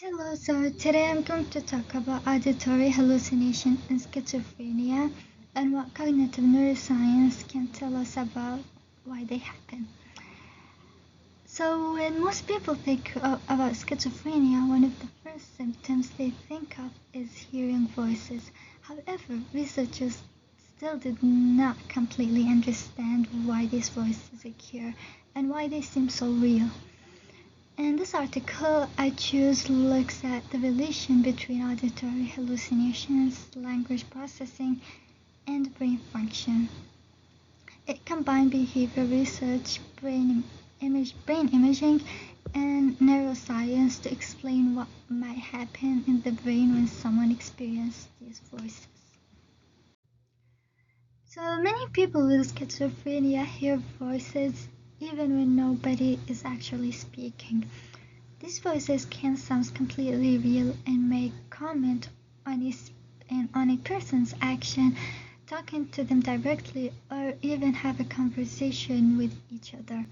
Hello, so today I'm going to talk about auditory hallucination and schizophrenia and what cognitive neuroscience can tell us about why they happen. So, when most people think about schizophrenia, one of the first symptoms they think of is hearing voices. However, researchers still did not completely understand why these voices occur and why they seem so real. In this article, I choose looks at the relation between auditory hallucinations, language processing, and brain function. It combined behavior research, brain imaging, and neuroscience to explain what might happen in the brain when someone experiences these voices. So many people with schizophrenia hear voices even when nobody is actually speaking. These voices can sound completely real and may comment on a person's action, talking to them directly, or even have a conversation with each other.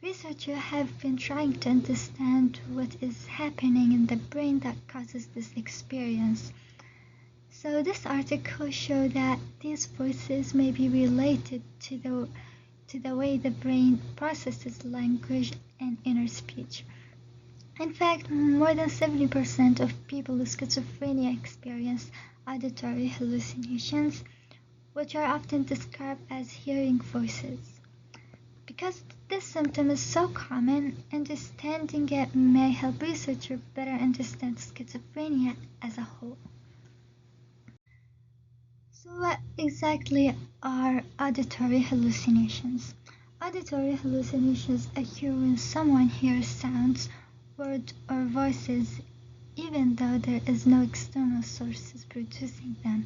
Researchers have been trying to understand what is happening in the brain that causes this experience. So this article shows that these voices may be related to the way the brain processes language and inner speech. In fact, more than 70% of people with schizophrenia experience auditory hallucinations, which are often described as hearing voices. Because this symptom is so common, understanding it may help researchers better understand schizophrenia as a whole. So what exactly are auditory hallucinations? Auditory hallucinations occur when someone hears sounds, words, or voices even though there is no external sources producing them.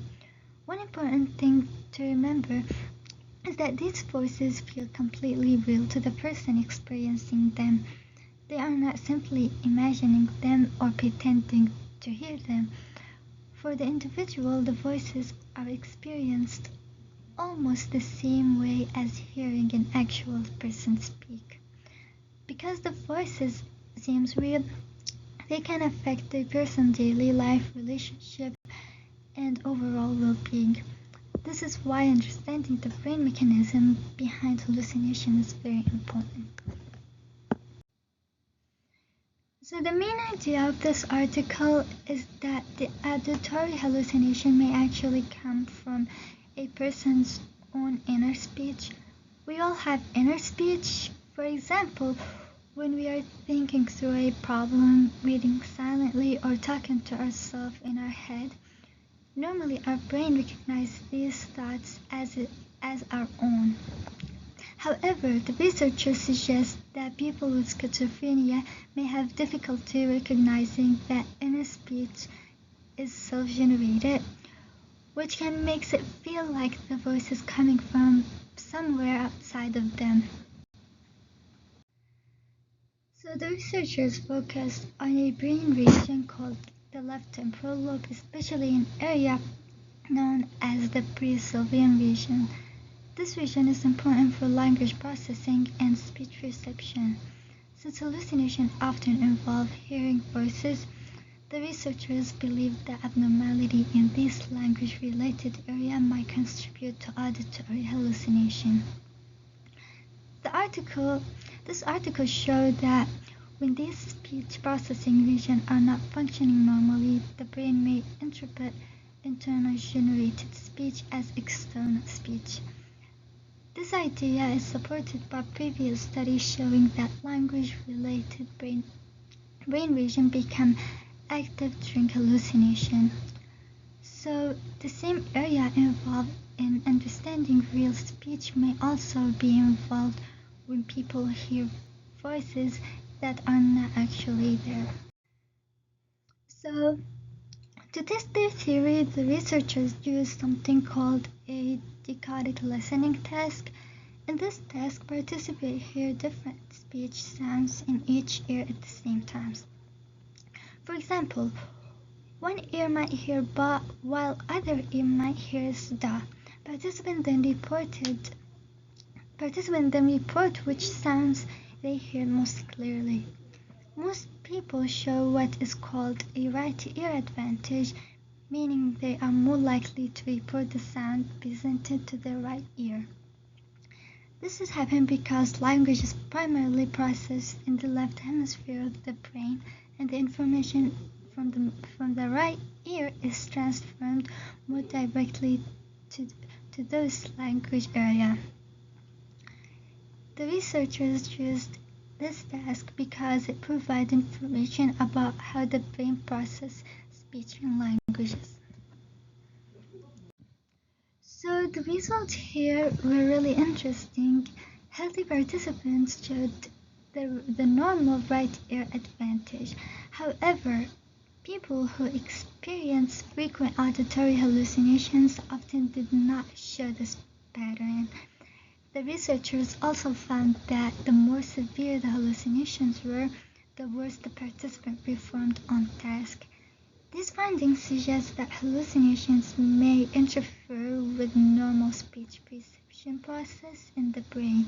One important thing to remember is that these voices feel completely real to the person experiencing them. They are not simply imagining them or pretending to hear them. For the individual, the voices are experienced almost the same way as hearing an actual person speak. Because the voices seems real, they can affect the person's daily life, relationship, and overall well-being. This is why understanding the brain mechanism behind hallucination is very important. So the main idea of this article is that the auditory hallucination may actually come from a person's own inner speech. We all have inner speech. For example, when we are thinking through a problem, reading silently, or talking to ourselves in our head, normally our brain recognizes these thoughts as our own. However, the researchers suggest that people with schizophrenia may have difficulty recognizing that inner speech is self-generated, which can make it feel like the voice is coming from somewhere outside of them. So the researchers focused on a brain region called the left temporal lobe, especially an area known as the pre-Sylvian region. This region is important for language processing and speech reception. Since hallucinations often involve hearing voices, the researchers believe the abnormality in this language-related area might contribute to auditory hallucination. This article showed that when these speech processing regions are not functioning normally, the brain may interpret internally generated speech as external speech. This idea is supported by previous studies showing that language-related brain regions become active during hallucination. So the same area involved in understanding real speech may also be involved when people hear voices that are not actually there. So to test their theory, the researchers used something called a decoded listening test. In this test, participants hear different speech sounds in each ear at the same time. For example, one ear might hear ba while other ear might hear da. Participants then report which sounds they hear most clearly. Most people show what is called a right ear advantage, meaning they are more likely to report the sound presented to their right ear. This has happened because language is primarily processed in the left hemisphere of the brain, and the information from the right ear is transferred more directly to those language area. The researchers used this task because it provides information about how the brain processes speech and languages. So the results here were really interesting. Healthy participants showed the normal right ear advantage. However, people who experience frequent auditory hallucinations often did not show this pattern. The researchers also found that the more severe the hallucinations were, the worse the participant performed on task. These findings suggest that hallucinations may interfere with normal speech perception process in the brain.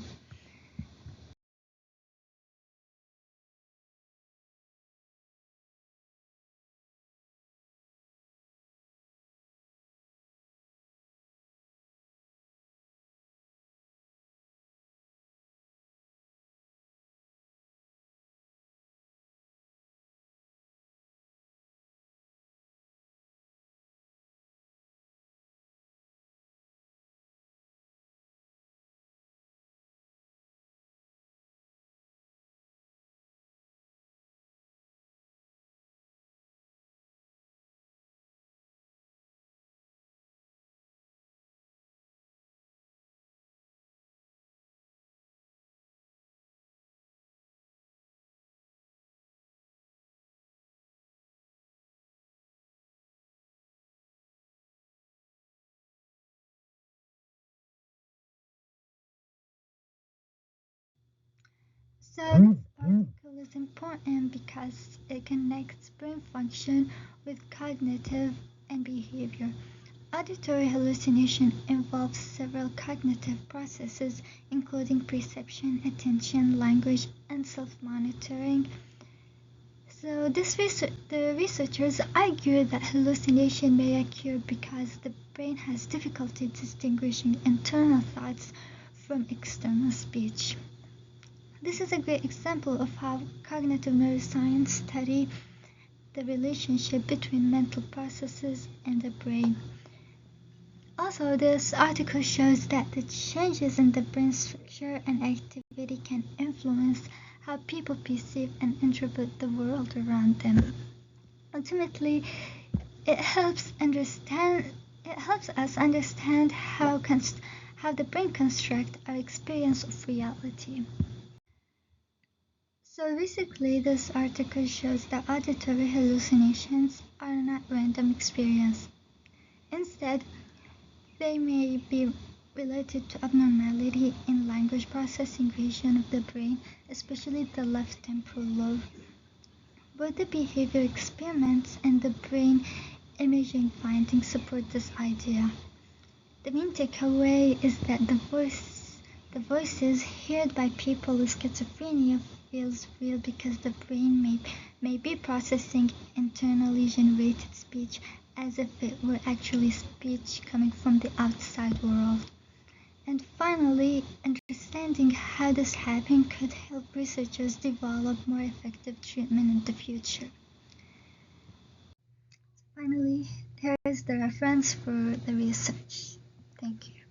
So this article is important because it connects brain function with cognitive and behavior. Auditory hallucination involves several cognitive processes, including perception, attention, language, and self-monitoring. So the researchers argue that hallucination may occur because the brain has difficulty distinguishing internal thoughts from external speech. This is a great example of how cognitive neuroscience study the relationship between mental processes and the brain. Also, this article shows that the changes in the brain structure and activity can influence how people perceive and interpret the world around them. Ultimately, it helps us understand how the brain constructs our experience of reality. So basically, this article shows that auditory hallucinations are not random experiences. Instead, they may be related to abnormality in language processing region of the brain, especially the left temporal lobe. Both the behavior experiments and the brain imaging findings support this idea. The main takeaway is that the voices heard by people with schizophrenia feels real because the brain may be processing internally generated speech as if it were actually speech coming from the outside world. And finally, understanding how this happens could help researchers develop more effective treatment in the future. Finally, here is the reference for the research. Thank you.